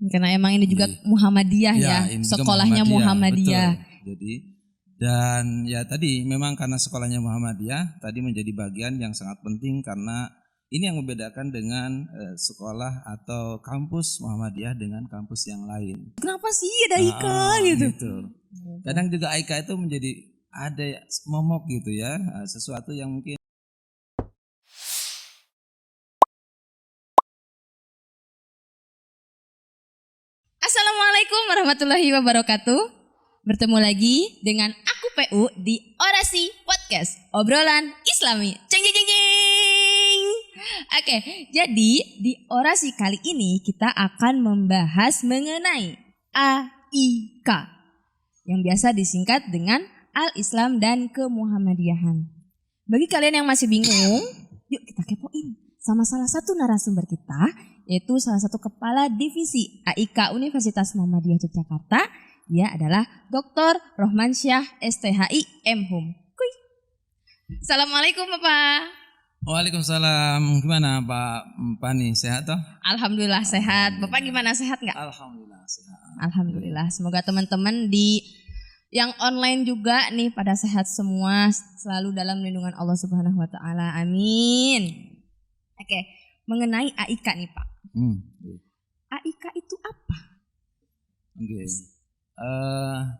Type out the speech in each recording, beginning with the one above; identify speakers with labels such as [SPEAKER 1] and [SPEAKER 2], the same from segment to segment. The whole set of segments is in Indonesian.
[SPEAKER 1] Karena emang ini juga Muhammadiyah ya, sekolahnya Muhammadiyah.
[SPEAKER 2] Betul. Jadi dan ya tadi memang karena sekolahnya Muhammadiyah tadi menjadi bagian yang sangat penting karena ini yang membedakan dengan sekolah atau kampus Muhammadiyah dengan kampus yang lain.
[SPEAKER 1] Kenapa sih ada Aika gitu?
[SPEAKER 2] Kadang juga Aika itu menjadi ada momok gitu ya, sesuatu yang mungkin.
[SPEAKER 1] Assalamualaikum warahmatullahi wabarakatuh. Bertemu lagi dengan aku PU di Orasi Podcast, obrolan Islami. Ceng ceng ceng ceng. Oke, jadi di Orasi kali ini kita akan membahas mengenai AIK yang biasa disingkat dengan Al-Islam dan Kemuhammadiyahan. Bagi kalian yang masih bingung, yuk kita kepoin sama salah satu narasumber kita, yaitu salah satu kepala divisi AIK Universitas Muhammadiyah Yogyakarta. Dia adalah Dr. Rohmansyah STHI MHum. Kuy. Assalamualaikum Bapak.
[SPEAKER 2] Waalaikumsalam. Gimana Pak Pani, sehat toh?
[SPEAKER 1] Alhamdulillah sehat. Bapak gimana, sehat nggak?
[SPEAKER 2] Alhamdulillah sehat.
[SPEAKER 1] Alhamdulillah. Semoga teman-teman di yang online juga nih pada sehat semua, selalu dalam lindungan Allah Subhanahu wa taala. Amin. Oke, mengenai AIK nih Pak. AIK itu apa?
[SPEAKER 2] Oke.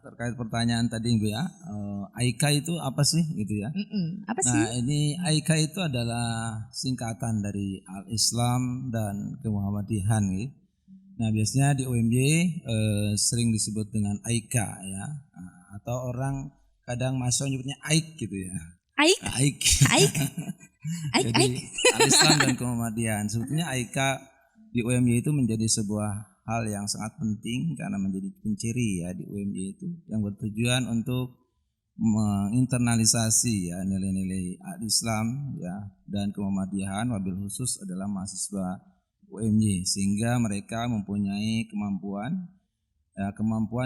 [SPEAKER 2] Terkait pertanyaan tadi Ibu ya, AIK itu apa sih gitu ya?
[SPEAKER 1] Apa sih?
[SPEAKER 2] Nah ini AIK itu adalah singkatan dari Al-Islam dan Kemuhammadiyahan gitu. Nah biasanya di UMY sering disebut dengan AIK ya, atau orang kadang masuk nyebutnya AIK gitu ya.
[SPEAKER 1] AIK?
[SPEAKER 2] AIK. Jadi Al-Islam dan Kemuhammadiyahan. Sebetulnya AIK di UMY itu menjadi sebuah hal yang sangat penting karena menjadi penciri ya di UMY itu yang bertujuan untuk menginternalisasi ya nilai-nilai Islam ya dan Kemuhammadiyahan, wabil khusus adalah mahasiswa UMY, sehingga mereka mempunyai kemampuan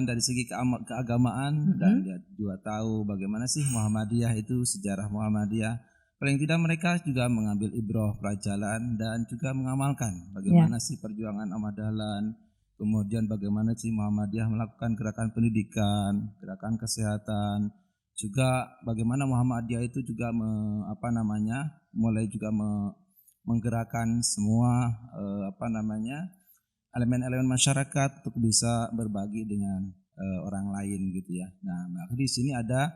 [SPEAKER 2] dari segi keagamaan dan dia juga tahu bagaimana sih Muhammadiyah itu, sejarah Muhammadiyah. Paling tidak mereka juga mengambil ibrah pelajaran dan juga mengamalkan bagaimana sih perjuangan Ahmad Dahlan, kemudian bagaimana sih Muhammadiyah melakukan gerakan pendidikan, gerakan kesehatan, juga bagaimana Muhammadiyah itu juga mulai juga menggerakkan semua elemen-elemen masyarakat untuk bisa berbagi dengan orang lain gitu ya. Nah, di sini ada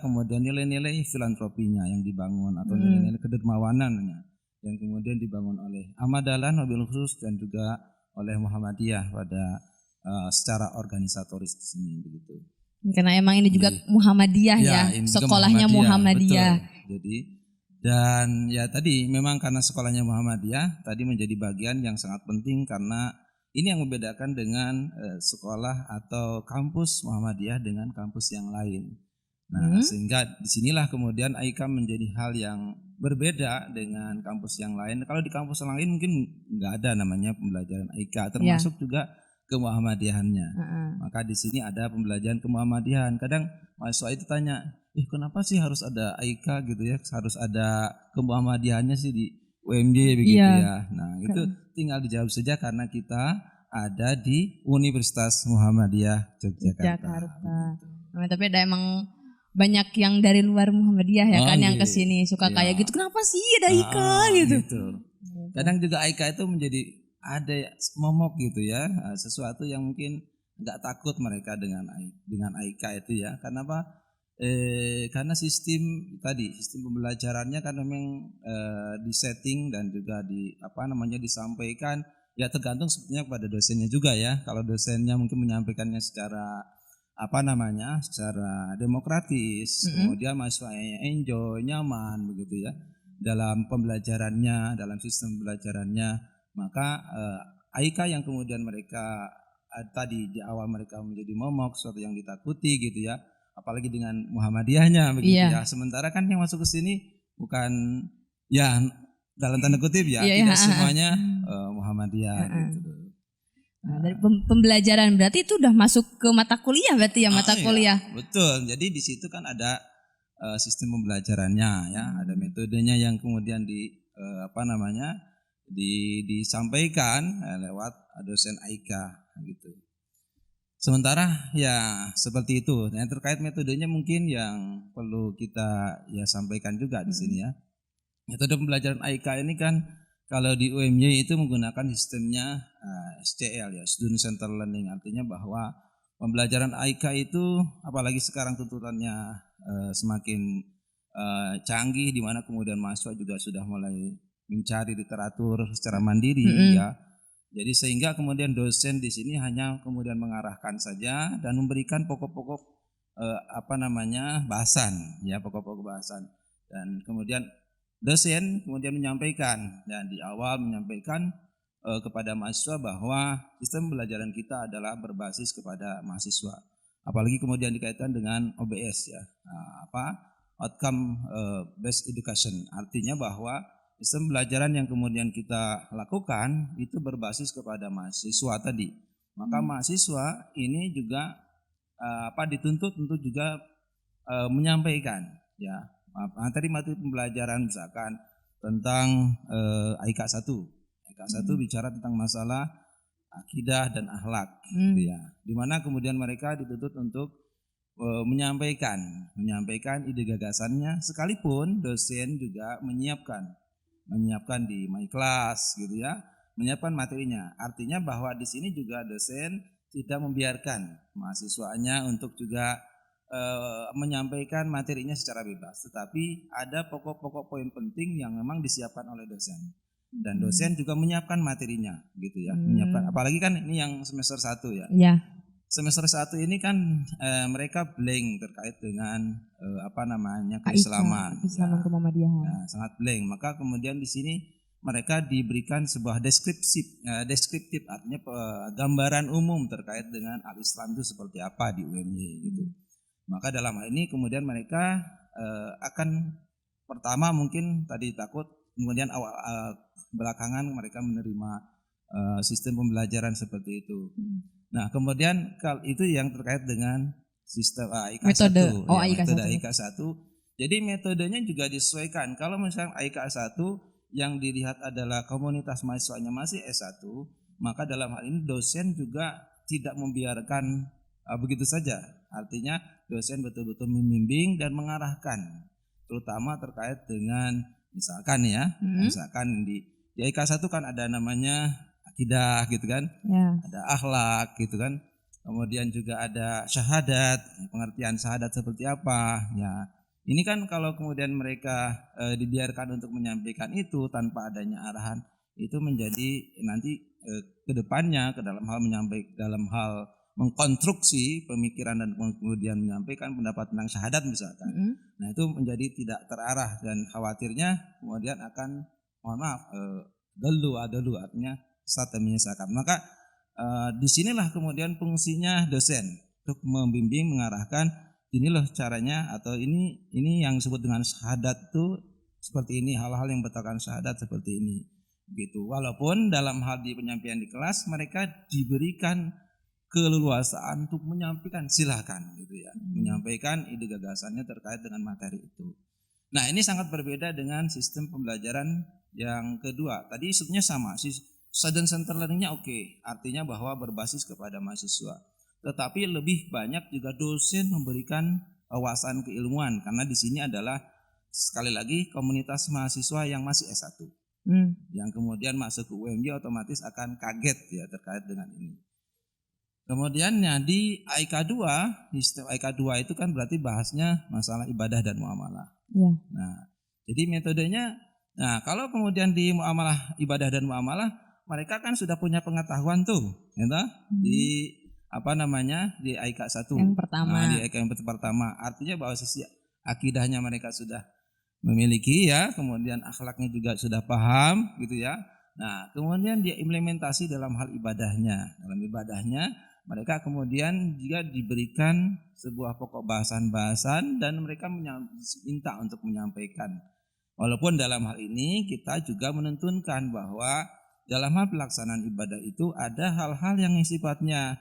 [SPEAKER 2] kemudian nilai-nilai filantropinya yang dibangun atau nilai-nilai kedermawanannya yang kemudian dibangun oleh Ahmad Dahlan wabil khusus dan juga oleh Muhammadiyah pada secara organisatoris di sini begitu.
[SPEAKER 1] Karena emang ini juga Muhammadiyah ya, sekolahnya Muhammadiyah.
[SPEAKER 2] Betul. Jadi dan ya tadi memang karena sekolahnya Muhammadiyah tadi menjadi bagian yang sangat penting karena ini yang membedakan dengan sekolah atau kampus Muhammadiyah dengan kampus yang lain. Nah, sehingga disinilah kemudian AIK menjadi hal yang berbeda dengan kampus yang lain. Kalau di kampus yang lain mungkin nggak ada namanya pembelajaran AIK, termasuk juga kemuhammadiyahannya. Maka di sini ada pembelajaran kemuhammadiyahan. Kadang mahasiswa itu tanya, kenapa sih harus ada AIK gitu ya? Harus ada kemuhammadiyahannya sih di UMY begitu ya. Nah, itu tinggal dijawab saja karena kita ada di Universitas Muhammadiyah Yogyakarta.
[SPEAKER 1] Tapi ada emang banyak yang dari luar Muhammadiyah ya kan yang kesini suka kayak gitu. Kenapa sih ada AIK gitu? Kadang juga AIK itu menjadi ada momok gitu ya, sesuatu yang mungkin nggak takut mereka dengan AIK itu ya. Kenapa? Karena sistem pembelajarannya kan memang disetting dan juga disampaikan ya tergantung sebetulnya pada dosennya juga ya. Kalau dosennya mungkin menyampaikannya secara secara demokratis, kemudian mahasiswanya enjoy, nyaman begitu ya dalam pembelajarannya, dalam sistem pembelajarannya, maka AIK yang kemudian mereka tadi di awal mereka menjadi momok, sesuatu yang ditakuti gitu ya. Apalagi dengan Muhammadiyahnya begitu ya. Sementara kan yang masuk ke sini bukan ya dalam tanda kutip ya, tidak semuanya Muhammadiyah gitu. Nah, dari pembelajaran berarti itu udah masuk ke mata kuliah berarti ya, mata kuliah.
[SPEAKER 2] Betul. Jadi di situ kan ada sistem pembelajarannya ya, ada metodenya yang kemudian disampaikan lewat dosen AIK gitu. Sementara ya seperti itu. Yang terkait metodenya mungkin yang perlu kita ya sampaikan juga di sini ya. Metode pembelajaran AIK ini kan kalau di UMY itu menggunakan sistemnya SCL ya, Student Center Learning. Artinya bahwa pembelajaran AIK itu apalagi sekarang tuntutannya semakin canggih, di mana kemudian mahasiswa juga sudah mulai mencari literatur secara mandiri ya. Jadi sehingga kemudian dosen di sini hanya kemudian mengarahkan saja dan memberikan pokok-pokok bahasan ya, pokok-pokok bahasan, dan kemudian dosen kemudian menyampaikan dan di awal menyampaikan kepada mahasiswa bahwa sistem pembelajaran kita adalah berbasis kepada mahasiswa. Apalagi kemudian dikaitkan dengan OBS ya, outcome based education. Artinya bahwa sistem pembelajaran yang kemudian kita lakukan itu berbasis kepada mahasiswa tadi. Maka mahasiswa ini juga dituntut untuk juga menyampaikan ya materi-materi pembelajaran, misalkan tentang AIK 1. AIK 1 bicara tentang masalah akidah dan akhlak gitu ya. Di mana kemudian mereka dituntut untuk menyampaikan ide gagasannya, sekalipun dosen juga menyiapkan di my class gitu ya, menyiapkan materinya. Artinya bahwa di sini juga dosen tidak membiarkan mahasiswanya untuk juga menyampaikan materinya secara bebas, tetapi ada pokok-pokok poin penting yang memang disiapkan oleh dosen. Dan dosen juga menyiapkan materinya gitu ya, menyiapkan, apalagi kan ini yang semester 1 ya.
[SPEAKER 1] Iya.
[SPEAKER 2] Semester 1 ini kan mereka blank terkait dengan keislaman.
[SPEAKER 1] Keislaman Muhammadiyah.
[SPEAKER 2] Nah, sangat blank. Maka kemudian di sini mereka diberikan sebuah deskriptif, artinya gambaran umum terkait dengan al-Islam itu seperti apa di UMY gitu. Maka dalam hal ini kemudian mereka akan pertama mungkin tadi takut, kemudian belakangan mereka menerima sistem pembelajaran seperti itu. Nah, kemudian itu yang terkait dengan sistem AIK 1. Metode AIK 1. Jadi metodenya juga disesuaikan. Kalau misalnya AIK 1 yang dilihat adalah komunitas mahasiswanya masih S1, maka dalam hal ini dosen juga tidak membiarkan begitu saja. Artinya dosen betul-betul membimbing dan mengarahkan, terutama terkait dengan misalkan di AIK 1 kan ada namanya akidah gitu kan, ada akhlak gitu kan, kemudian juga ada syahadat, pengertian syahadat seperti apa ya. Ini kan kalau kemudian mereka dibiarkan untuk menyampaikan itu tanpa adanya arahan, itu menjadi nanti kedepannya dalam hal mengkonstruksi pemikiran dan kemudian menyampaikan pendapat tentang syahadat misalkan. Nah, itu menjadi tidak terarah dan khawatirnya kemudian akan dulu artinya sesat dan menyesatkan. Maka disinilah kemudian fungsinya dosen untuk membimbing, mengarahkan, ini loh caranya, atau ini yang disebut dengan syahadat itu seperti ini, hal-hal yang berkaitan syahadat seperti ini gitu. Walaupun dalam hal di penyampaian di kelas mereka diberikan keleluasaan untuk menyampaikan, silakan gitu ya, menyampaikan ide gagasannya terkait dengan materi itu. Nah, ini sangat berbeda dengan sistem pembelajaran yang kedua. Tadi sebetulnya sama, student center learning-nya oke, artinya bahwa berbasis kepada mahasiswa. Tetapi lebih banyak juga dosen memberikan wawasan keilmuan, karena di sini adalah sekali lagi komunitas mahasiswa yang masih S1. Yang kemudian masuk ke UMY otomatis akan kaget ya terkait dengan ini. Kemudian di AIK 2, di sistem AIK 2 itu kan berarti bahasnya masalah ibadah dan muamalah. Nah, jadi metodenya, kalau kemudian di muamalah, ibadah dan muamalah, mereka kan sudah punya pengetahuan tuh, gitu? Di di AIK 1.
[SPEAKER 1] Yang pertama.
[SPEAKER 2] Di AIK yang pertama. Artinya bahwa sisi akidahnya mereka sudah memiliki ya, kemudian akhlaknya juga sudah paham gitu ya. Nah, kemudian dia implementasi dalam hal ibadahnya. Dalam ibadahnya mereka kemudian juga diberikan sebuah pokok bahasan-bahasan dan mereka minta untuk menyampaikan. Walaupun dalam hal ini kita juga menentukan bahwa dalam hal pelaksanaan ibadah itu ada hal-hal yang sifatnya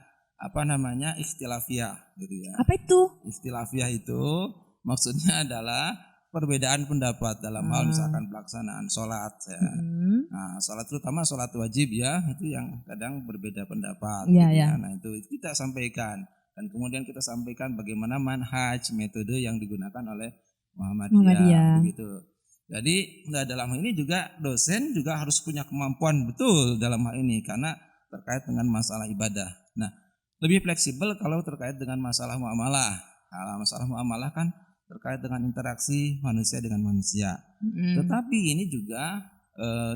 [SPEAKER 2] ikhtilafiyah gitu ya.
[SPEAKER 1] Apa itu?
[SPEAKER 2] Ikhtilafiyah itu maksudnya adalah perbedaan pendapat dalam hal misalkan pelaksanaan sholat ya. Nah, terutama sholat wajib ya, itu yang kadang berbeda pendapat.
[SPEAKER 1] Iya,
[SPEAKER 2] gitu
[SPEAKER 1] iya.
[SPEAKER 2] ya. Nah itu kita sampaikan. Dan kemudian kita sampaikan bagaimana manhaj, metode yang digunakan oleh Muhammadiyah. Begitu. Jadi dalam hal ini juga dosen juga harus punya kemampuan betul dalam hal ini. Karena terkait dengan masalah ibadah. Nah lebih fleksibel kalau terkait dengan masalah muamalah. Masalah muamalah kan terkait dengan interaksi manusia dengan manusia. Tetapi ini juga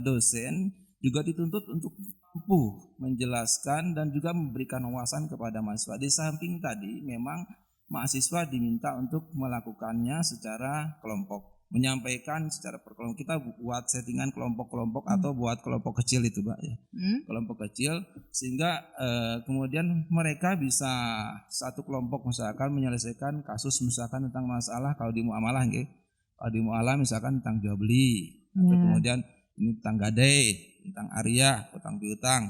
[SPEAKER 2] dosen juga dituntut untuk mampu menjelaskan dan juga memberikan wawasan kepada mahasiswa. Di samping tadi memang mahasiswa diminta untuk melakukannya secara kelompok, menyampaikan secara perkelompok. Kita buat settingan kelompok-kelompok atau buat kelompok kecil itu, Mbak ya. Kelompok kecil sehingga kemudian mereka bisa satu kelompok misalkan menyelesaikan kasus misalkan tentang masalah kalau di muamalah nggih. Kalau di muamalah misalkan tentang jual beli atau kemudian ini tentang gadai, tentang ariah, utang piutang.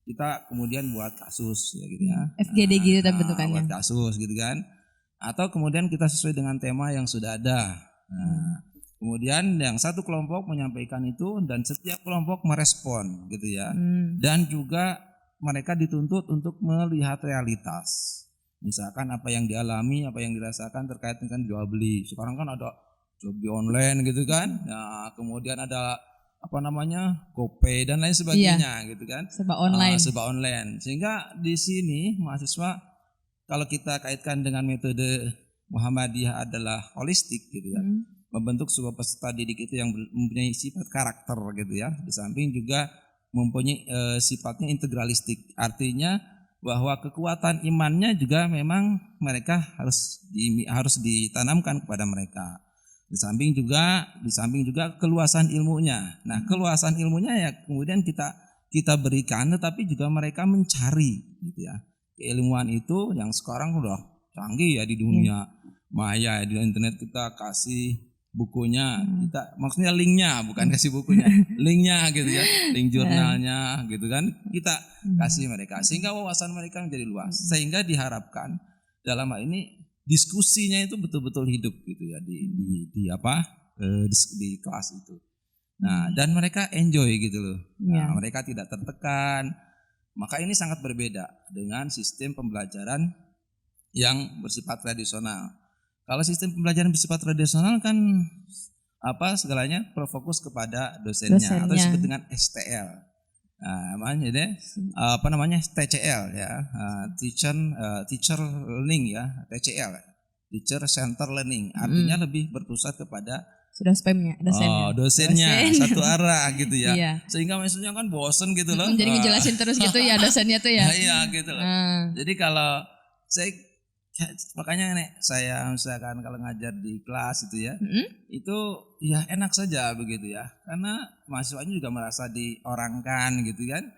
[SPEAKER 2] Kita kemudian buat kasus ya gitu ya.
[SPEAKER 1] FGD gitu bentukannya.
[SPEAKER 2] Buat kasus gitu kan. Atau kemudian kita sesuai dengan tema yang sudah ada. Nah, kemudian yang satu kelompok menyampaikan itu dan setiap kelompok merespon gitu ya. Dan juga mereka dituntut untuk melihat realitas. Misalkan apa yang dialami, apa yang dirasakan terkait dengan jual beli. Sekarang kan ada jual beli online gitu kan. Nah, kemudian ada GoPay dan lain sebagainya gitu kan.
[SPEAKER 1] Serba online.
[SPEAKER 2] Serba online. Sehingga di sini mahasiswa kalau kita kaitkan dengan metode Muhammadiyah adalah holistik gitu ya. Membentuk sebuah peserta didik itu yang mempunyai sifat karakter gitu ya. Di samping juga mempunyai sifatnya integralistik. Artinya bahwa kekuatan imannya juga memang mereka harus ditanamkan kepada mereka. Di samping juga keluasan ilmunya. Nah, keluasan ilmunya ya kemudian kita berikan, tetapi juga mereka mencari gitu ya. Keilmuan itu yang sekarang udah canggih ya di dunia maya, di internet kita kasih bukunya, kita maksudnya linknya, bukan kasih bukunya, linknya gitu ya, link jurnalnya gitu kan, kita kasih mereka sehingga wawasan mereka menjadi luas, sehingga diharapkan dalam hal ini diskusinya itu betul-betul hidup gitu ya di kelas itu. Nah, dan mereka enjoy gitu loh. Nah, mereka tidak tertekan. Maka ini sangat berbeda dengan sistem pembelajaran yang bersifat tradisional. Kalau sistem pembelajaran bersifat tradisional kan segalanya berfokus kepada dosennya. Atau disebut dengan STL. Nah, namanya TCL ya, teacher learning ya, TCL, teacher center learning, artinya lebih berpusat kepada
[SPEAKER 1] sudah spamnya
[SPEAKER 2] dosennya satu arah gitu ya, sehingga maksudnya kan bosen gitu loh.
[SPEAKER 1] Jadi ngejelasin terus gitu ya dosennya tuh ya.
[SPEAKER 2] Iya gitu loh. Jadi kalau makanya saya misalkan kalau ngajar di kelas itu ya, itu ya enak saja begitu ya, karena mahasiswanya juga merasa diorangkan gitu kan.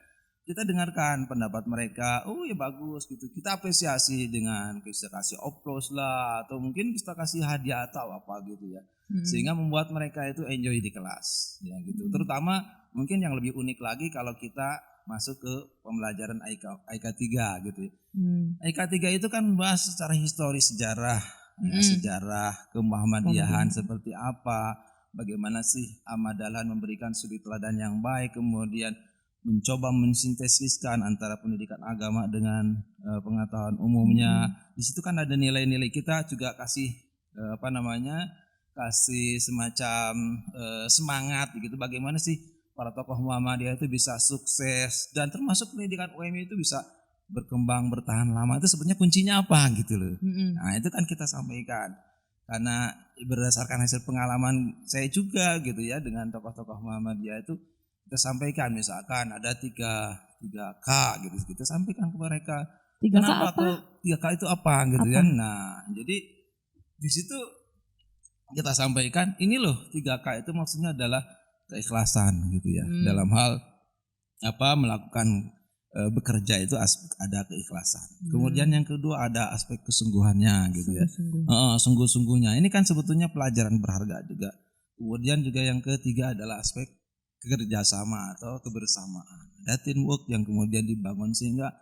[SPEAKER 2] Kita dengarkan pendapat mereka, oh ya bagus gitu, kita apresiasi dengan kita kasih applause lah, atau mungkin kita kasih hadiah atau apa gitu ya, sehingga membuat mereka itu enjoy di kelas ya gitu. Terutama mungkin yang lebih unik lagi kalau kita masuk ke pembelajaran IK 3 gitu ya. IK 3 itu kan bahas secara historis sejarah, sejarah kemuhammadiyahan seperti apa, bagaimana sih Ahmad Dahlan memberikan suri teladan yang baik, kemudian mencoba mensintesiskan antara pendidikan agama dengan pengetahuan umumnya. Di situ kan ada nilai-nilai, kita juga kasih kasih semacam semangat gitu, bagaimana sih para tokoh Muhammadiyah itu bisa sukses dan termasuk pendidikan UMI itu bisa berkembang bertahan lama, itu sebetulnya kuncinya apa gitu loh. Nah, itu kan kita sampaikan karena berdasarkan hasil pengalaman saya juga gitu ya dengan tokoh-tokoh Muhammadiyah itu kita sampaikan, misalkan ada 3K gitu, kita sampaikan ke mereka.
[SPEAKER 1] 3K
[SPEAKER 2] kenapa
[SPEAKER 1] apa?
[SPEAKER 2] 3K itu apa gitu kan. Nah, jadi di situ kita sampaikan ini loh 3K itu maksudnya adalah keikhlasan gitu ya. Dalam hal melakukan bekerja itu ada keikhlasan. Kemudian yang kedua ada aspek kesungguhannya gitu ya. Sungguh-sungguhnya. Ini kan sebetulnya pelajaran berharga juga. Kemudian juga yang ketiga adalah aspek kerjasama atau kebersamaan. Ada teamwork yang kemudian dibangun sehingga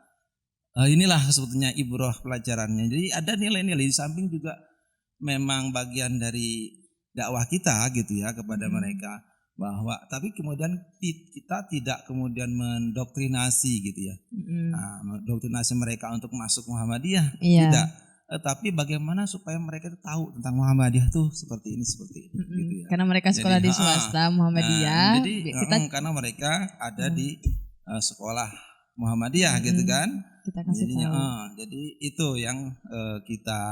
[SPEAKER 2] inilah sebetulnya ibrah pelajarannya. Jadi ada nilai-nilai, di samping juga memang bagian dari dakwah kita gitu ya kepada mereka, bahwa tapi kemudian kita tidak kemudian mendoktrinasi gitu ya. Mendoktrinasi mereka untuk masuk Muhammadiyah,
[SPEAKER 1] Iya.
[SPEAKER 2] tidak. Tapi bagaimana supaya mereka tahu tentang Muhammadiyah tuh seperti ini gitu ya.
[SPEAKER 1] Karena mereka sekolah
[SPEAKER 2] Jadi,
[SPEAKER 1] di swasta Muhammadiyah.
[SPEAKER 2] jadi
[SPEAKER 1] kita
[SPEAKER 2] karena mereka ada di sekolah Muhammadiyah gitu kan.
[SPEAKER 1] kita kasih
[SPEAKER 2] Jadinya,
[SPEAKER 1] tahu.
[SPEAKER 2] jadi itu yang kita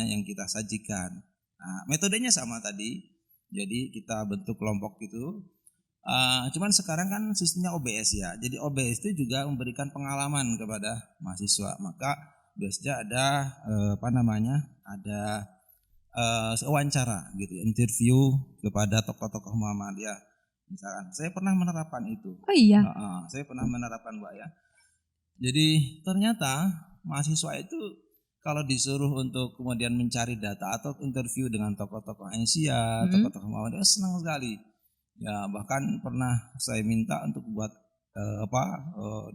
[SPEAKER 2] yang kita sajikan. Nah, metodenya sama tadi. Jadi kita bentuk kelompok gitu. Cuman sekarang kan sistemnya OBS ya. Jadi OBS itu juga memberikan pengalaman kepada mahasiswa. Maka biasanya ada ada wawancara gitu, interview kepada tokoh-tokoh Muhammadiyah. Misalkan saya pernah menerapkan itu.
[SPEAKER 1] Oh iya.
[SPEAKER 2] Saya pernah menerapkan, Mbak ya. Jadi ternyata mahasiswa itu kalau disuruh untuk kemudian mencari data atau interview dengan tokoh-tokoh Asia, tokoh-tokoh Muhammadiyah senang sekali. Ya bahkan pernah saya minta untuk buat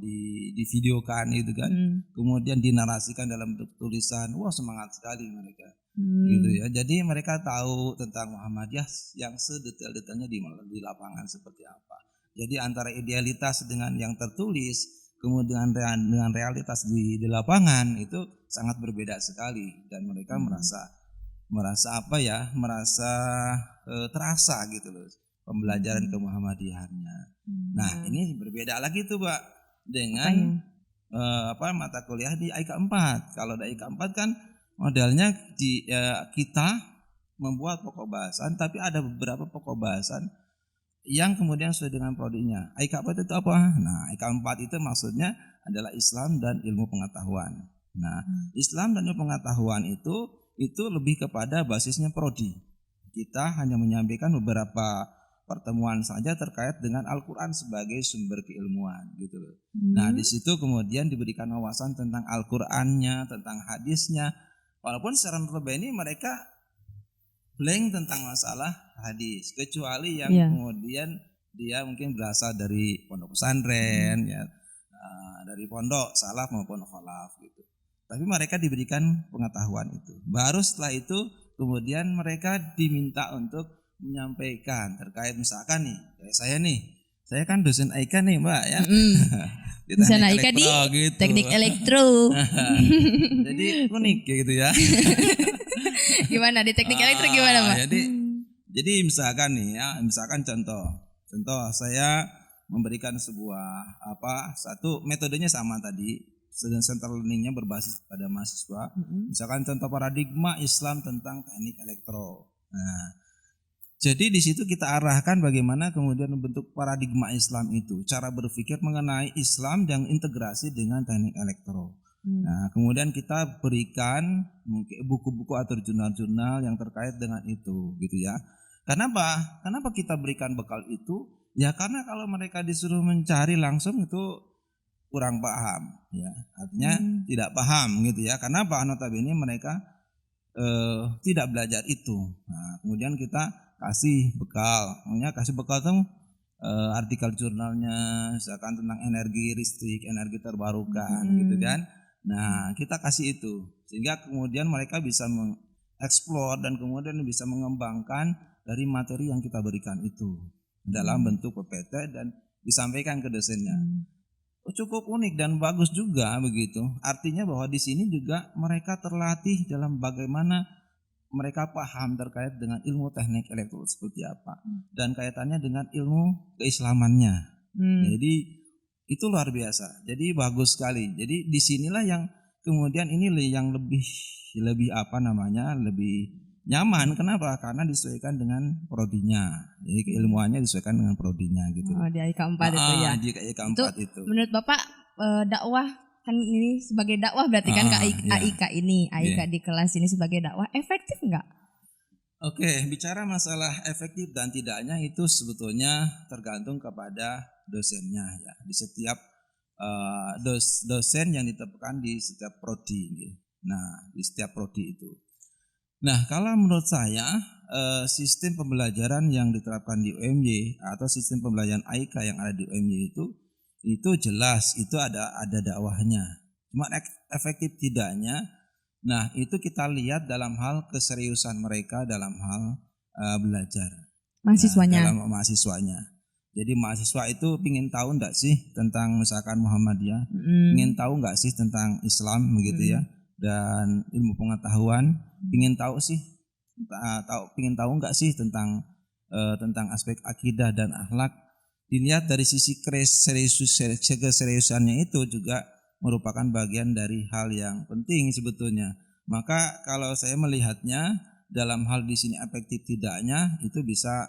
[SPEAKER 2] di videokan gitu kan. Kemudian dinarasikan dalam bentuk tulisan. Wah, semangat sekali mereka. Gitu ya. Jadi mereka tahu tentang Muhammadiyah yang sedetail-detailnya di lapangan seperti apa. Jadi antara idealitas dengan yang tertulis, kemudian dengan realitas di lapangan itu sangat berbeda sekali, dan mereka merasa terasa gitu loh pembelajaran ke Muhammadiyahannya. Nah, ini berbeda lagi tuh, Mbak, dengan mata kuliah di IK 4. Kalau di IK 4 kan modelnya kita membuat pokok bahasan, tapi ada beberapa pokok bahasan yang kemudian sesuai dengan prodinya. IK 4 itu apa? Nah, IK 4 itu maksudnya adalah Islam dan ilmu pengetahuan. Nah, Islam dan ilmu pengetahuan itu lebih kepada basisnya prodi. Kita hanya menyampaikan beberapa pertemuan saja terkait dengan Al-Quran sebagai sumber keilmuan gitu loh. Nah, di situ kemudian diberikan wawasan tentang Al-Qurannya, tentang hadisnya. Walaupun secara notabene mereka blank tentang masalah hadis, kecuali yang kemudian dia mungkin berasal dari pondok pesantren ya, dari pondok salaf maupun khalaf gitu. Tapi mereka diberikan pengetahuan itu. Baru setelah itu kemudian mereka diminta untuk menyampaikan terkait misalkan nih, kayak saya kan dosen IK nih, Mbak ya.
[SPEAKER 1] Dosen IK di
[SPEAKER 2] gitu.
[SPEAKER 1] teknik elektro.
[SPEAKER 2] Jadi unik gitu ya.
[SPEAKER 1] Gimana di teknik elektro gimana, Mbak?
[SPEAKER 2] Jadi misalkan contoh saya memberikan sebuah satu metodenya sama tadi, central learningnya berbasis pada mahasiswa. Misalkan contoh paradigma Islam tentang teknik elektro. Nah, jadi di situ kita arahkan bagaimana kemudian membentuk paradigma Islam itu, cara berpikir mengenai Islam yang integrasi dengan teknik elektro. Nah, kemudian kita berikan mungkin buku-buku atau jurnal-jurnal yang terkait dengan itu, gitu ya. Kenapa kita berikan bekal itu? Ya karena kalau mereka disuruh mencari langsung itu kurang paham, ya. Artinya tidak paham, gitu ya. Kenapa? Notabene mereka tidak belajar itu. Nah, kemudian kita kasih bekal tuh artikel jurnalnya, misalkan tentang energi listrik, energi terbarukan, gitu kan. Nah, kita kasih itu sehingga kemudian mereka bisa mengeksplor dan kemudian bisa mengembangkan dari materi yang kita berikan itu dalam bentuk PPT dan disampaikan ke dosennya. Cukup unik dan bagus juga begitu. Artinya bahwa di sini juga mereka terlatih dalam bagaimana mereka paham terkait dengan ilmu teknik elektro seperti apa dan kaitannya dengan ilmu keislamannya. Jadi itu luar biasa. Jadi bagus sekali. Jadi disinilah yang kemudian ini yang lebih lebih nyaman. Kenapa? Karena disesuaikan dengan prodinya. Jadi keilmuannya disesuaikan dengan prodinya gitu.
[SPEAKER 1] Oh, di IK 4 itu ya.
[SPEAKER 2] Di IK 4 itu.
[SPEAKER 1] Menurut Bapak dakwah kan ini sebagai dakwah berarti kan AIK ini, AIK di kelas ini sebagai dakwah efektif enggak?
[SPEAKER 2] Oke, bicara masalah efektif dan tidaknya itu sebetulnya tergantung kepada dosennya ya. Di setiap dosen yang ditetapkan di setiap prodi. Nah, di setiap prodi itu. Nah, kalau menurut saya sistem pembelajaran yang diterapkan di UMY atau sistem pembelajaran AIK yang ada di UMY itu jelas itu ada dakwahnya. Cuma efektif tidaknya, nah itu kita lihat dalam hal keseriusan mereka dalam hal belajar.
[SPEAKER 1] Mahasiswanya.
[SPEAKER 2] Dalam mahasiswanya. Jadi mahasiswa itu ingin tahu enggak sih tentang misalkan Muhammadiyah, ingin tahu enggak sih tentang Islam begitu ya, dan ilmu pengetahuan, ingin tahu sih, ingin tahu enggak sih tentang aspek akidah dan akhlak. Dilihat dari sisi keseriusannya itu juga merupakan bagian dari hal yang penting sebetulnya. Maka kalau saya melihatnya dalam hal di sini efektif tidaknya itu bisa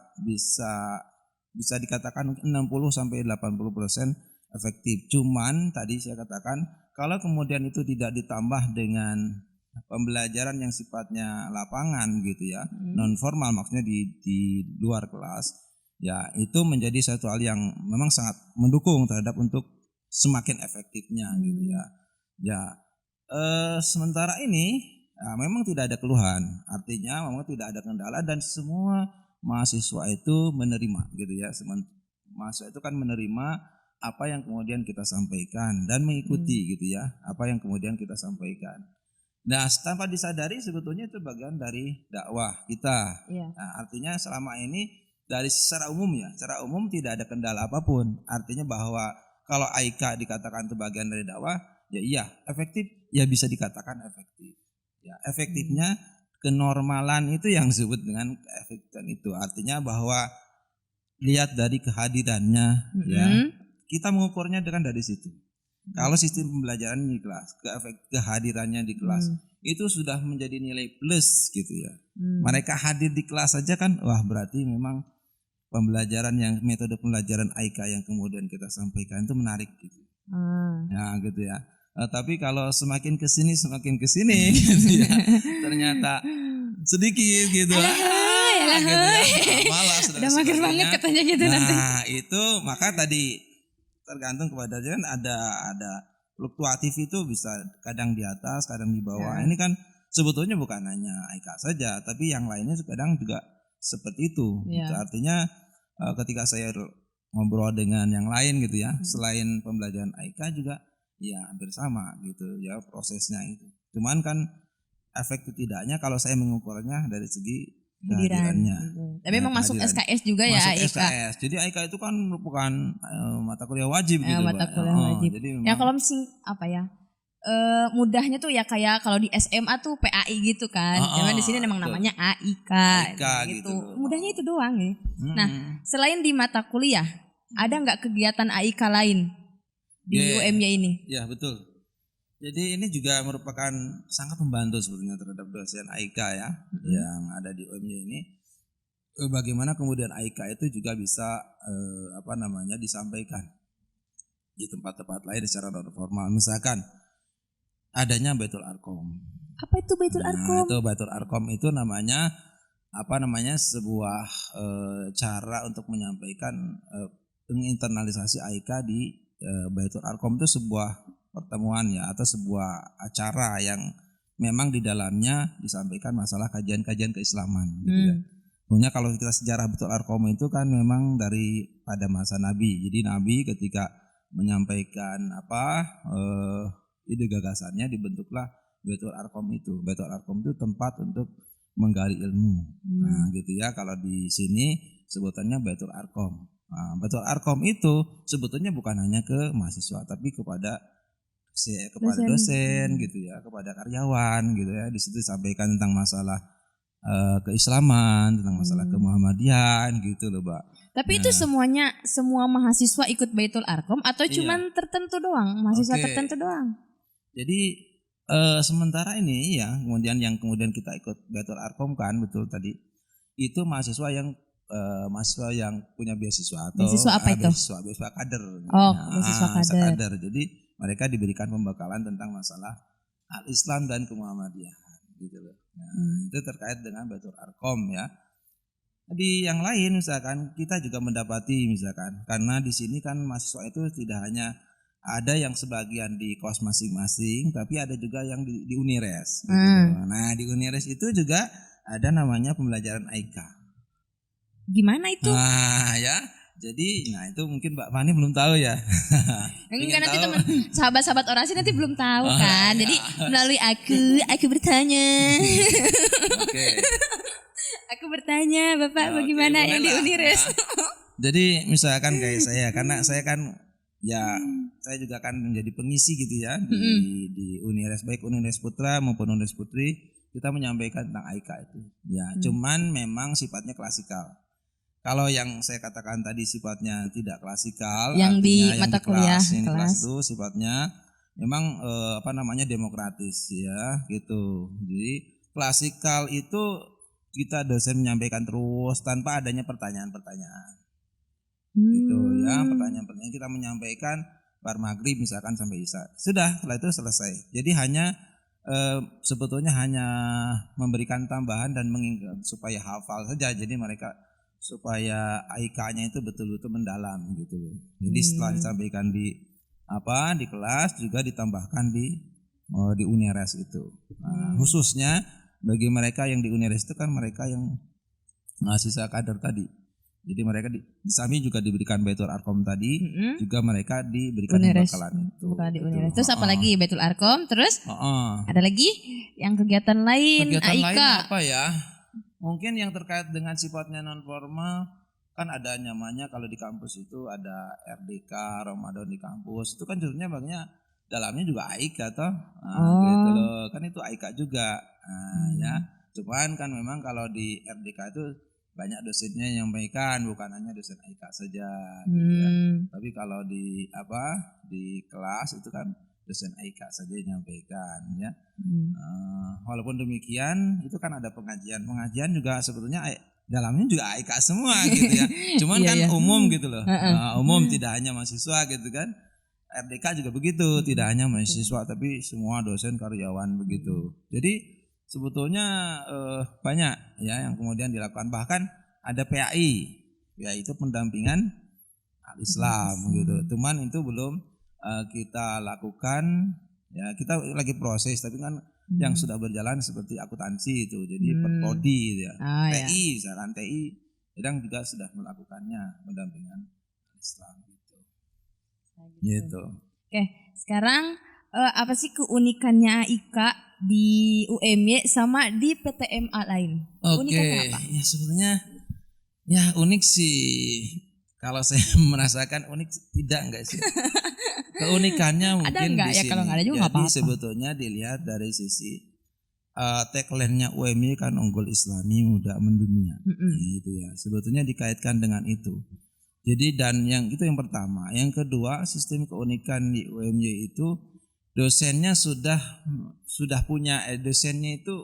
[SPEAKER 2] dikatakan 60 sampai 80% efektif. Cuman tadi saya katakan kalau kemudian itu tidak ditambah dengan pembelajaran yang sifatnya lapangan gitu ya, non formal maksudnya di luar kelas, ya itu menjadi satu hal yang memang sangat mendukung terhadap untuk semakin efektifnya gitu ya. Ya sementara ini memang tidak ada keluhan, artinya memang tidak ada kendala dan semua mahasiswa itu menerima gitu ya. Mahasiswa itu kan menerima apa yang kemudian kita sampaikan dan mengikuti gitu ya, apa yang kemudian kita sampaikan. Nah, tanpa disadari sebetulnya itu bagian dari dakwah kita. Nah, artinya selama ini dari secara umum tidak ada kendala apapun. Artinya bahwa kalau AIK dikatakan itu bagian dari dakwah, ya iya, efektif, ya bisa dikatakan efektif. Ya, efektifnya kenormalan itu yang disebut dengan keefektifan itu. Artinya bahwa lihat dari kehadirannya ya. Kita mengukurnya dengan dari situ. Kalau sistem pembelajaran di kelas, kehadirannya di kelas itu sudah menjadi nilai plus gitu ya. Mereka hadir di kelas saja kan, wah berarti memang pembelajaran yang metode pembelajaran AIK yang kemudian kita sampaikan itu menarik gitu. Nah gitu ya. Tapi kalau semakin kesini gitu ya, ternyata sedikit gitu lah, gitu ya, malas
[SPEAKER 1] udah mager banget katanya gitu nanti.
[SPEAKER 2] Nah itu maka tadi tergantung kepada kan ada fluktuatif itu bisa kadang di atas, kadang di bawah. Ini kan sebetulnya bukan hanya AIK saja, tapi yang lainnya kadang juga seperti itu. Gitu. Artinya ketika saya ngobrol dengan yang lain gitu ya, selain pembelajaran AIK juga ya hampir sama gitu ya prosesnya itu. Cuman kan efektif tidaknya kalau saya mengukurnya dari segi kehadirannya.
[SPEAKER 1] Tapi memang masuk SKS juga ya AIK.
[SPEAKER 2] SKS. Jadi AIK itu kan merupakan mata kuliah wajib gitu.
[SPEAKER 1] Mata kuliah wajib.
[SPEAKER 2] Jadi
[SPEAKER 1] ya kalau misalnya apa ya? Mudahnya tuh ya kayak kalau di SMA tuh PAI gitu kan. Cuman di sini memang namanya AIK gitu. Mudahnya itu doang ya. Nah, selain di mata kuliah, ada nggak kegiatan AIK lain di UMY ini? Ya
[SPEAKER 2] betul. Jadi ini juga merupakan sangat membantu sebetulnya terhadap dosen AIK ya yang ada di UMY ini. Bagaimana kemudian AIK itu juga bisa disampaikan di tempat-tempat lain secara non formal. Misalkan adanya Baitul Arqom.
[SPEAKER 1] Apa itu Baitul Arqom?
[SPEAKER 2] Itu Baitul Arqom itu namanya sebuah cara untuk menyampaikan penginternalisasi AIK di Baitul Arqom itu sebuah pertemuan ya atau sebuah acara yang memang di dalamnya disampaikan masalah kajian-kajian keislaman gitu ya. Sebenarnya kalau kita sejarah Baitul Arqom itu kan memang dari pada masa Nabi. Jadi Nabi ketika menyampaikan ide gagasannya dibentuklah Baitul Arqom itu. Baitul Arqom itu tempat untuk menggali ilmu. Nah, gitu ya. Kalau di sini sebutannya Baitul Arqom. Nah, Baitul Arqom itu sebetulnya bukan hanya ke mahasiswa tapi kepada dosen gitu ya, kepada karyawan gitu ya. Di situ disampaikan tentang masalah keislaman, tentang masalah kemuhammadian gitu loh, Mbak.
[SPEAKER 1] Tapi itu semua mahasiswa ikut Baitul Arqom atau cuman tertentu doang, mahasiswa tertentu doang?
[SPEAKER 2] Jadi sementara ini ya, yang kemudian kita ikut Baitul Arqom kan betul tadi. Itu mahasiswa yang punya beasiswa atau
[SPEAKER 1] beasiswa apa itu?
[SPEAKER 2] Beasiswa kader.
[SPEAKER 1] Beasiswa
[SPEAKER 2] kader. Jadi mereka diberikan pembekalan tentang masalah al-Islam dan kemuhammadiyahan gitu loh. Nah, itu terkait dengan Baitul Arqom ya. Di yang lain misalkan kita juga mendapati misalkan karena di sini kan mahasiswa itu tidak hanya ada yang sebagian di kos masing-masing tapi ada juga yang di Unires gitu. Nah, di Unires itu juga ada namanya pembelajaran AIK.
[SPEAKER 1] Gimana itu?
[SPEAKER 2] Nah, ya. Jadi, itu mungkin Mbak Fani belum tahu ya.
[SPEAKER 1] Enggak nanti teman sahabat-sahabat orasi nanti belum tahu kan. Jadi melalui aku bertanya.
[SPEAKER 2] Oke.
[SPEAKER 1] Aku bertanya, Bapak
[SPEAKER 2] Oke,
[SPEAKER 1] bagaimana yang di
[SPEAKER 2] bolehlah.
[SPEAKER 1] Unires?
[SPEAKER 2] Jadi misalkan kayak saya, karena saya kan ya saya juga kan menjadi pengisi gitu ya di Unires, baik Unires Putra maupun Unires Putri, kita menyampaikan tentang AIKA itu. Ya, cuman memang sifatnya klasikal. Kalau yang saya katakan tadi sifatnya tidak klasikal,
[SPEAKER 1] Yang di
[SPEAKER 2] artinya yang
[SPEAKER 1] mata
[SPEAKER 2] di
[SPEAKER 1] kuliah,
[SPEAKER 2] kelas, yang di kelas
[SPEAKER 1] kelas.
[SPEAKER 2] itu sifatnya memang demokratis ya gitu. Jadi klasikal itu kita dosen menyampaikan terus tanpa adanya pertanyaan-pertanyaan gitu ya, pertanyaan-pertanyaan kita menyampaikan bar maghrib misalkan sampai isya, sudah setelah itu selesai. Jadi hanya sebetulnya hanya memberikan tambahan dan mengingat supaya hafal saja, jadi mereka supaya AIK-nya itu betul-betul mendalam gitu loh. Jadi setelah disampaikan di kelas juga ditambahkan di Unires itu. Nah, khususnya bagi mereka yang di Unires itu kan mereka yang mahasiswa kader tadi. Jadi mereka di Sami juga diberikan Baitul Arkom tadi, juga mereka diberikan
[SPEAKER 1] Unires.
[SPEAKER 2] pembekalan itu.
[SPEAKER 1] Bukan di
[SPEAKER 2] gitu.
[SPEAKER 1] Unires. Terus apa lagi? Baitul Arkom. Terus ada lagi yang kegiatan lain
[SPEAKER 2] Kegiatan
[SPEAKER 1] AIK.
[SPEAKER 2] lain apa ya? Mungkin yang terkait dengan sifatnya non formal kan ada namanya kalau di kampus itu ada RDK Ramadan di kampus, itu kan judulnya banyak dalamnya juga AIK toh. Gitu loh. Kan itu AIK juga. Ya. Cuman kan memang kalau di RDK itu banyak dosennya yang menyampaikan, bukan hanya dosen AIK saja gitu ya. Tapi kalau di kelas itu kan dosen AIK saja yang menyampaikan ya. Walaupun demikian itu kan ada pengajian juga sebetulnya dalamnya juga AIK semua gitu ya. Cuman kan umum gitu loh. Umum tidak hanya mahasiswa gitu kan. RDK juga begitu, tidak hanya mahasiswa tapi semua dosen karyawan begitu. Jadi sebetulnya banyak ya yang kemudian dilakukan, bahkan ada PAI. PAI itu pendampingan Al-Islam gitu. Cuman itu belum kita lakukan ya, kita lagi proses, tapi kan yang sudah berjalan seperti akuntansi itu, jadi prodi gitu ya. TI misalkan TI sedang juga sudah melakukannya pendampingan Islam gitu. Gitu.
[SPEAKER 1] Oke, sekarang apa sih keunikannya AIK di UMY sama di PTMA lain? Keunikannya apa?
[SPEAKER 2] Ya sebetulnya ya unik sih. Kalau saya merasakan unik enggak sih? Keunikannya mungkin
[SPEAKER 1] enggak
[SPEAKER 2] di
[SPEAKER 1] ya?
[SPEAKER 2] sini.
[SPEAKER 1] Kalau enggak ada juga enggak
[SPEAKER 2] Jadi
[SPEAKER 1] apa-apa.
[SPEAKER 2] sebetulnya dilihat dari sisi tagline-nya UMY kan unggul Islami muda mendunia. Gitu ya. Sebetulnya dikaitkan dengan itu. Jadi dan yang itu yang pertama, yang kedua sistem keunikan di UMY itu dosennya sudah punya dosennya itu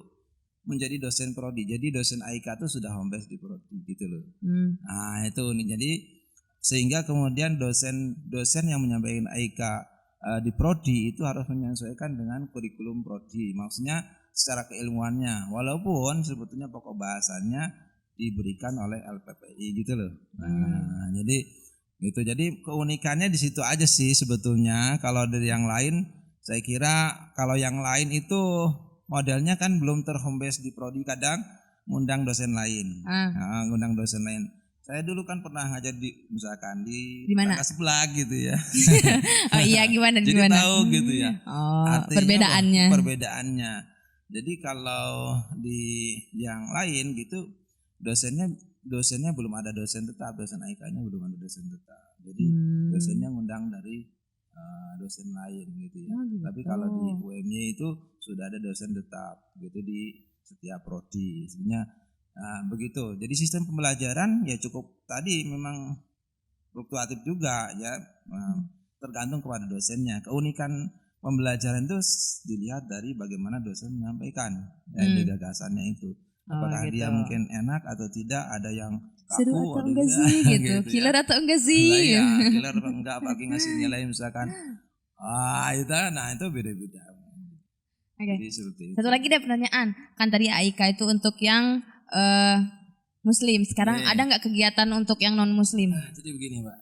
[SPEAKER 2] menjadi dosen prodi. Jadi dosen AIK itu sudah home base di prodi gitu loh. Nah, itu nih. Jadi sehingga kemudian dosen yang menyampaikan AIK di prodi itu harus menyesuaikan dengan kurikulum prodi. Maksudnya secara keilmuannya, walaupun sebetulnya pokok bahasanya diberikan oleh LPPI gitu loh. Nah, jadi keunikannya di situ aja sih sebetulnya. Kalau dari yang lain, saya kira kalau yang lain itu modelnya kan belum terhembes di prodi, kadang ngundang dosen lain. Ngundang dosen lain. Saya dulu kan pernah ngajar misalkan di
[SPEAKER 1] mana?
[SPEAKER 2] Tangga sebelah gitu ya.
[SPEAKER 1] Oh iya, gimana?
[SPEAKER 2] Jadi tahu gitu ya. Artinya perbedaannya. Jadi kalau di yang lain gitu dosennya belum ada dosen tetap, dosen AIK-nya belum ada dosen tetap. Jadi dosennya ngundang dari dosen lain gitu ya. Tapi kalau di UMY itu sudah ada dosen tetap gitu di setiap prodi. Sebenarnya begitu. Jadi sistem pembelajaran ya cukup tadi memang fluktuatif juga ya, tergantung kepada dosennya. Keunikan pembelajaran itu dilihat dari bagaimana dosen menyampaikan gagasannya itu. Apakah dia mungkin enak atau tidak, ada yang kaku
[SPEAKER 1] seru atau enggak sih gitu. Killer atau enggak sih?
[SPEAKER 2] Killer atau enggak, apalagi ngasih nilai misalkan itu beda-beda.
[SPEAKER 1] Jadi seperti itu. Satu lagi deh pertanyaan. Kan tadi AIK itu untuk yang muslim. Sekarang ada enggak kegiatan untuk yang non muslim?
[SPEAKER 2] Jadi begini, Pak.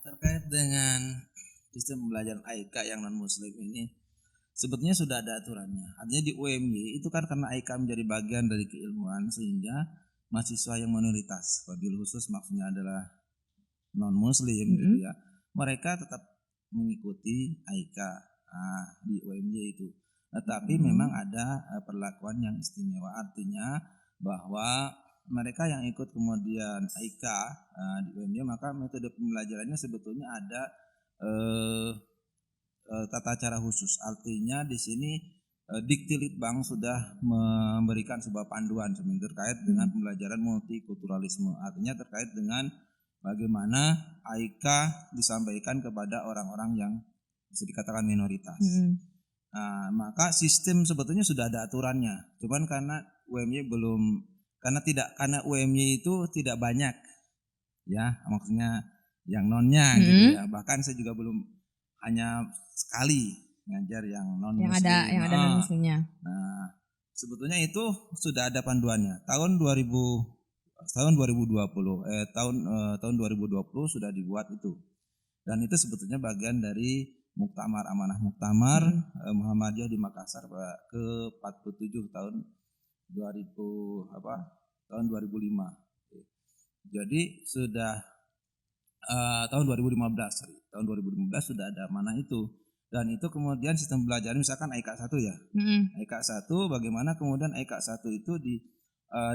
[SPEAKER 2] Terkait dengan sistem pembelajaran AIK yang non muslim ini sebetulnya sudah ada aturannya. Artinya di UMY itu kan karena AIK menjadi bagian dari keilmuan, sehingga mahasiswa yang minoritas, wabil khusus maksudnya adalah non muslim gitu ya, mereka tetap mengikuti AIK di UMY itu. Tetapi memang ada perlakuan yang istimewa, artinya bahwa mereka yang ikut kemudian AIK di UMY, maka metode pembelajarannya sebetulnya ada tata cara khusus. Artinya di sini Diktilitbang sudah memberikan sebuah panduan terkait dengan pembelajaran multikulturalisme. Artinya terkait dengan bagaimana AIK disampaikan kepada orang-orang yang bisa dikatakan minoritas. Nah, maka sistem sebetulnya sudah ada aturannya. Cuman karena UMY belum, karena UMY itu tidak banyak, ya maksudnya yang nonnya gitu ya. Bahkan saya juga belum, hanya sekali ngajar yang non muslim.
[SPEAKER 1] Yang ada non muslimnya.
[SPEAKER 2] Nah, sebetulnya itu sudah ada panduannya. Tahun 2020 sudah dibuat itu. Dan itu sebetulnya bagian dari Muktamar Amanah Muktamar Muhammadiyah di Makassar ke-47 tahun 2005. Jadi sudah tahun 2015 sudah ada amanah itu. Dan itu kemudian sistem belajar misalkan AIK 1 ya. AIK 1 bagaimana kemudian AIK 1 itu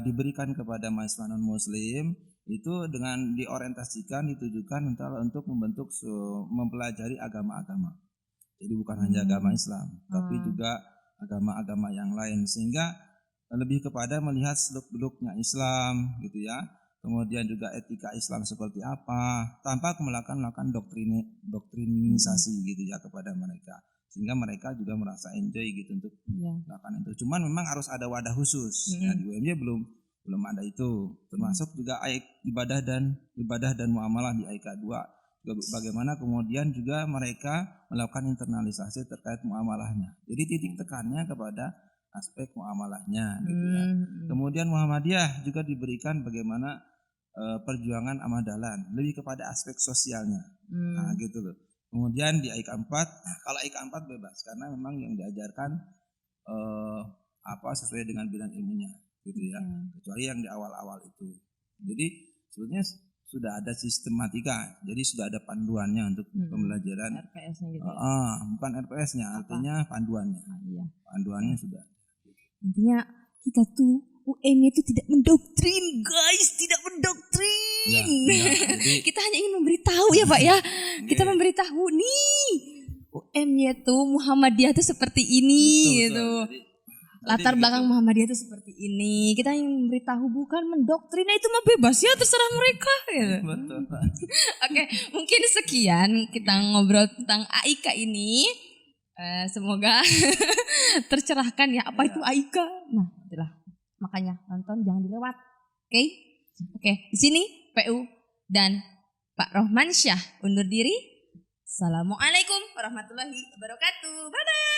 [SPEAKER 2] diberikan kepada mahasiswa non muslim itu dengan diorientasikan, ditujukan untuk membentuk mempelajari agama-agama. Jadi bukan hanya agama Islam, tapi juga agama-agama yang lain, sehingga lebih kepada melihat seluk-beluknya Islam gitu ya. Kemudian juga etika Islam seperti apa, tanpa melakukan doktrinisasi gitu ya kepada mereka, sehingga mereka juga merasa enjoy gitu untuk melakukan itu. Cuman memang harus ada wadah khusus. Nah, di UMY belum ada itu. Termasuk juga ibadah dan muamalah di AIK 2. Bagaimana kemudian juga mereka melakukan internalisasi terkait muamalahnya. Jadi titik tekannya kepada aspek muamalahnya gitu ya. Kemudian Muhammadiyah juga diberikan bagaimana perjuangan amadalan, lebih kepada aspek sosialnya. Nah, gitu loh. Kemudian di AIK 4, kalau AIK 4 bebas karena memang yang diajarkan sesuai dengan bidang ilmunya gitu ya. Kecuali yang di awal-awal itu. Jadi sebetulnya sudah ada sistematika. Jadi sudah ada panduannya untuk pembelajaran
[SPEAKER 1] RPS-nya gitu.
[SPEAKER 2] Bukan RPS-nya, artinya panduannya. Panduannya sudah.
[SPEAKER 1] Intinya kita tuh UMY itu tidak mendoktrin, guys, tidak mendoktrin.
[SPEAKER 2] Jadi,
[SPEAKER 1] kita hanya ingin memberitahu ya Pak ya. Kita memberitahu nih UMY itu Muhammadiyah itu seperti ini gitu. Latar belakang Muhammadiyah itu seperti ini. Kita ingin memberitahu, bukan mendoktrin. Itu mah bebas ya, terserah mereka gitu.
[SPEAKER 2] Betul.
[SPEAKER 1] Oke, mungkin sekian kita ngobrol tentang AIK ini. Semoga tercerahkan ya apa itu AIK. Nah, itulah. Makanya nonton jangan dilewat. Oke, di sini PU dan Pak Rohmansyah undur diri. Assalamualaikum warahmatullahi wabarakatuh. Bye bye.